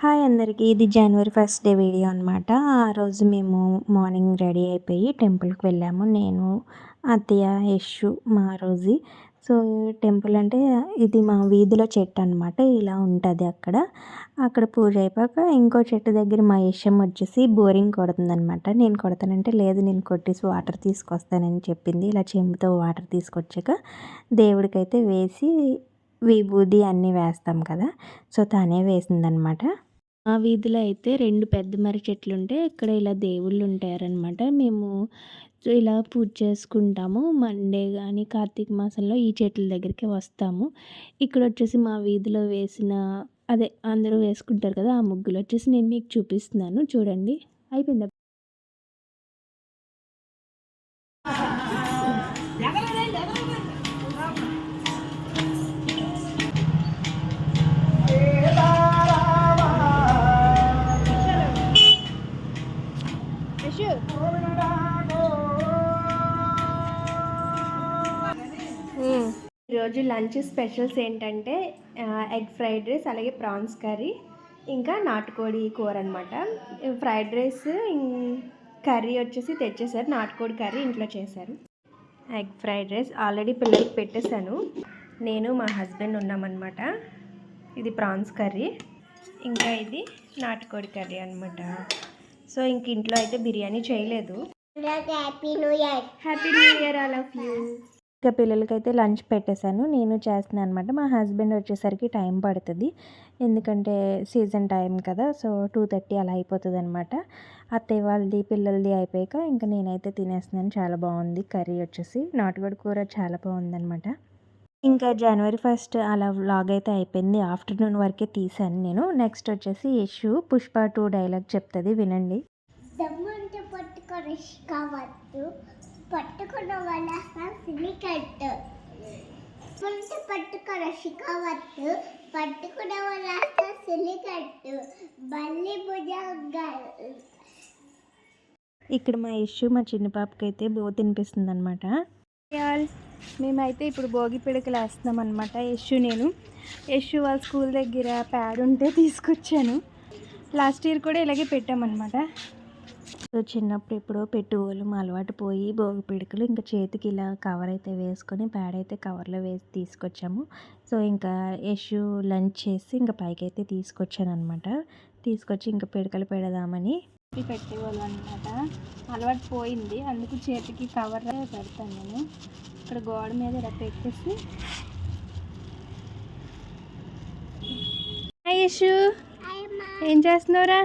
Hi అందరికీ. ఇది జనవరి first day video అనమాట. ఆ రోజు మేము మార్నింగ్ రెడీ అయిపోయి టెంపుల్కి వెళ్ళాము. నేను, అత్తయ్య, యషు, మా రోజీ. సో టెంపుల్ అంటే ఇది మా వీధిలో చెట్టు అనమాట. ఇలా ఉంటుంది అక్కడ. అక్కడ పూజ అయిపోయాక ఇంకో చెట్టు దగ్గర మా యషం వచ్చేసి బోరింగ్ కొడుతుందనమాట. నేను కొడతానంటే లేదు నేను కొట్టేసి వాటర్ తీసుకొస్తానని చెప్పింది. ఇలా చెంబుతో వాటర్ తీసుకొచ్చాక దేవుడికైతే వేసి విభూది అన్నీ వేస్తాం కదా, సో తనే వేసిందనమాట. మా వీధిలో అయితే 2 పెద్ద మర్రి చెట్లుంటే ఇక్కడ ఇలా దేవుళ్ళు ఉంటారనమాట. మేము సో ఇలా పూజ చేసుకుంటాము. మండే గానీ, కార్తీక మాసంలో ఈ చెట్ల దగ్గరికి వస్తాము. ఇక్కడొచ్చేసి మా వీధిలో వేసిన అదే అందరూ వేసుకుంటారు కదా, ఆ ముగ్గులొచ్చేసి నేను మీకు చూపిస్తున్నాను చూడండి. అయిపోయిందా? ఈరోజు లంచ్ స్పెషల్స్ ఏంటంటే ఎగ్ ఫ్రైడ్ రైస్, అలాగే ప్రాన్స్ కర్రీ, ఇంకా నాటుకోడి కూర అనమాట. ఫ్రైడ్ రైస్ కర్రీ వచ్చేసి తెచ్చేసారు, నాటుకోడి కర్రీ ఇంట్లో చేశారు. ఎగ్ ఫ్రైడ్ రైస్ ఆల్రెడీ పిల్లలకి పెట్టేశాను. నేను మా హస్బెండ్ ఉన్నామన్నమాట. ఇది ప్రాన్స్ కర్రీ, ఇంకా ఇది నాటుకోడి కర్రీ అనమాట. సో ఇంక ఇంట్లో అయితే బిర్యానీ చేయలేదు. Happy new year all of you. ఇంకా పిల్లలకైతే లంచ్ పెట్టేశాను, నేను చేస్తున్నాను అనమాట. మా హస్బెండ్ వచ్చేసరికి టైం పడుతుంది, ఎందుకంటే సీజన్ టైం కదా. సో 2:30 అలా అయిపోతుంది అనమాట. అత్తయ్య వాళ్ళది పిల్లలది అయిపోయాక ఇంకా నేనైతే తినేస్తున్నాను. చాలా బాగుంది కర్రీ వచ్చేసి. నాటుకోడి కూర చాలా బాగుందనమాట. ఇంకా జనవరి ఫస్ట్ అలా వ్లాగ్ అయితే అయిపోయింది. ఆఫ్టర్నూన్ వరకే తీసాను నేను. నెక్స్ట్ వచ్చేసి యషు పుష్ప 2 డైలాగ్ చెప్తుంది, వినండి. పట్టుకున్న వాళ్ళ సిలికట్టు పట్టుకున్న షికావత్తు పట్టుకున్న వాళ్ళ సిలికట్టు బల్లి భుజంగా. ఇక్కడ మా యషు మా చిన్న పాపకి అయితే తినిపిస్తుంది అనమాట. మేమైతే ఇప్పుడు భోగి పిడకలు వేస్తున్నాం అనమాట. యషు వాళ్ళ స్కూల్ దగ్గర ప్యాడ్ ఉంటే తీసుకొచ్చాను. లాస్ట్ ఇయర్ కూడా ఇలాగే పెట్టామన్నమాట. సో చిన్నప్పుడు ఎప్పుడో పెట్టుకోవాలి అలవాటు పోయి భోగి పిడకలు ఇంకా చేతికి ఇలా కవర్ అయితే వేసుకొని ప్యాడ్ అయితే కవర్లో వేసి తీసుకొచ్చాము. సో ఇంకా యషు లంచ్ చేసి ఇంకా పైకి అయితే తీసుకొచ్చాను అనమాట. తీసుకొచ్చి ఇంకా పిడకలు పెడదామని పెట్టేవాళ్ళు అనమాట. అలవాటు పోయింది, అందుకు చేతికి కవర్ పెడతాను నేను. ఇక్కడ గోడ మీద ఇలా పెట్టేసి. యషు ఏం చేస్తున్నావురా?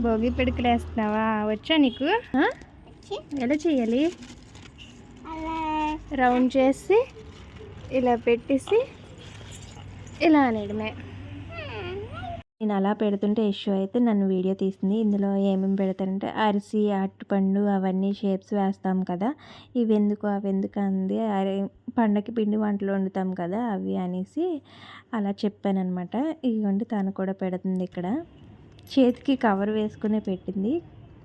భోగి పిడకలు వేస్తున్నావా? వచ్చా నీకు? ఎలా చేయాలి? రౌండ్ చేసి ఇలా పెట్టేసి ఇలా అనేయడమే. నేను అలా పెడుతుంటే యషు అయితే నన్ను వీడియో తీసింది. ఇందులో ఏమేమి పెడతానంటే అరిసి, అరటిపండు అవన్నీ షేప్స్ వేస్తాం కదా, ఇవి ఎందుకు అవి ఎందుకు అంది. పండగకి పిండి వంటలు వండుతాం కదా అవి అనేసి అలా చెప్పాను అనమాట. ఇదిగోండి తను కూడా పెడుతుంది. ఇక్కడ చేతికి కవర్ వేసుకునే పెట్టింది,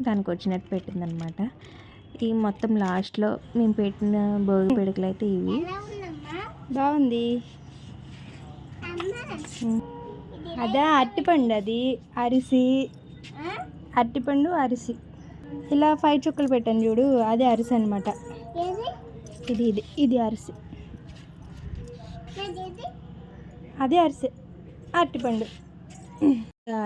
దానికి వచ్చినట్టు పెట్టింది అనమాట. ఈ మొత్తం లాస్ట్లో మేము పెట్టిన భోగి పిడకలు అయితే ఇవి. బాగుంది. అదే అరటిపండు, అది అరిసి, అరటిపండు అరిసి ఇలా 5 చుక్కలు పెట్టాను చూడు, అదే అరిసి అనమాట. ఇది ఇది ఇది అరిసి, అదే అరిసి అరటిపండు.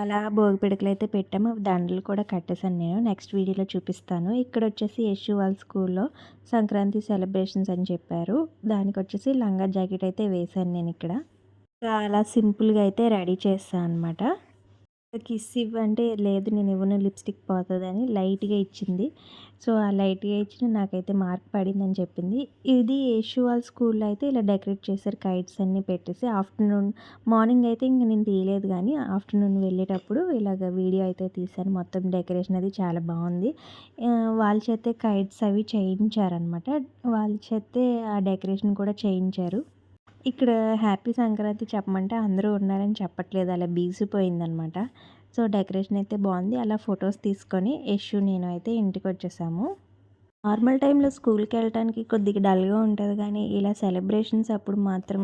అలా భోగి పిడకలు అయితే పెట్టాము. దండలు కూడా కట్టేసాను నేను, నెక్స్ట్ వీడియోలో చూపిస్తాను. ఇక్కడ వచ్చేసి యషు వాళ్ళ స్కూల్లో సంక్రాంతి సెలబ్రేషన్స్ అని చెప్పారు, దానికి వచ్చేసి లంగా జాకెట్ అయితే వేశాను నేను. ఇక్కడ చాలా సింపుల్గా అయితే రెడీ చేస్తాను అనమాట. కిస్ ఇవ్వంటే లేదు నేను ఇవ్వను, లిప్స్టిక్ పోతుందని లైట్గా ఇచ్చింది. సో ఆ లైట్గా ఇచ్చిన నాకైతే మార్క్ పడిందని చెప్పింది. ఇది యషు వాళ్ళ స్కూల్లో అయితే ఇలా డెకరేట్ చేశారు, కైట్స్ అన్నీ పెట్టేసి. మార్నింగ్ అయితే ఇంక నేను తీయలేదు, కానీ ఆఫ్టర్నూన్ వెళ్ళేటప్పుడు ఇలాగ వీడియో అయితే తీశాను. మొత్తం డెకరేషన్ అది చాలా బాగుంది. వాళ్ళ చేతే కైట్స్ అవి చేయించారనమాట, వాళ్ళ చేతే ఆ డెకరేషన్ కూడా చేయించారు. ఇక్కడ హ్యాపీ సంక్రాంతి చెప్పమంటే అందరూ ఉన్నారని చెప్పట్లేదు, అలా బీసిపోయిందనమాట. సో డెకరేషన్ అయితే బాగుంది. అలా ఫొటోస్ తీసుకొని యషు నేను అయితే ఇంటికి వచ్చేసాము. నార్మల్ టైంలో స్కూల్కి వెళ్ళటానికి కొద్దిగా డల్గా ఉంటుంది, కానీ ఇలా సెలబ్రేషన్స్ అప్పుడు మాత్రం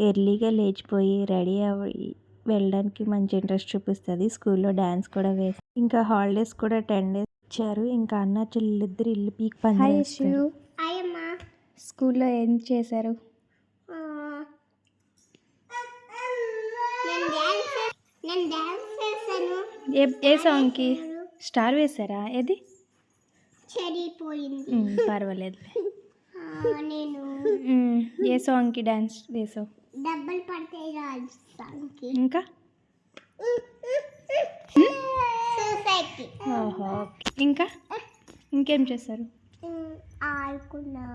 ఎర్లీగా లేచిపోయి రెడీ అయ్యి వెళ్ళడానికి మంచి ఇంట్రెస్ట్ చూపిస్తుంది. స్కూల్లో డ్యాన్స్ కూడా వేసి ఇంకా హాలిడేస్ కూడా 10 days ఇచ్చారు. ఇంకా అన్న చెల్లిద్దరు ఇల్లు పీక్ పని అయ్యమ్మా స్కూల్లో ఏం చేశారు? నేను డ్యాన్స్ చేశాను. ఏ సాంగ్కి స్టార్ వేశారా? ఏది చెడిపోయింది. పర్వాలేదు. నేను ఏ సాంగ్కి డ్యాన్స్ వేసావు? డబ్బులు పడతాయి రాజస్థాన్కి. ఇంకా సొసైటీ. ఓహో, ఇంకా ఇంకేం చేశారు? ఆడుకున్నా.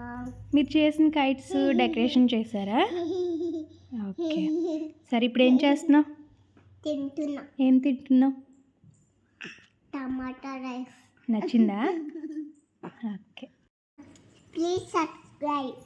మీరు చేసిన కైట్స్ డెకరేషన్ చేశారా? ఓకే, సరే ఇప్పుడు ఏం చేస్తున్నావు? తింటున్నా. ఏం తింటున్నావు? టమాటా రైస్. నచ్చిందా? Okay, please subscribe.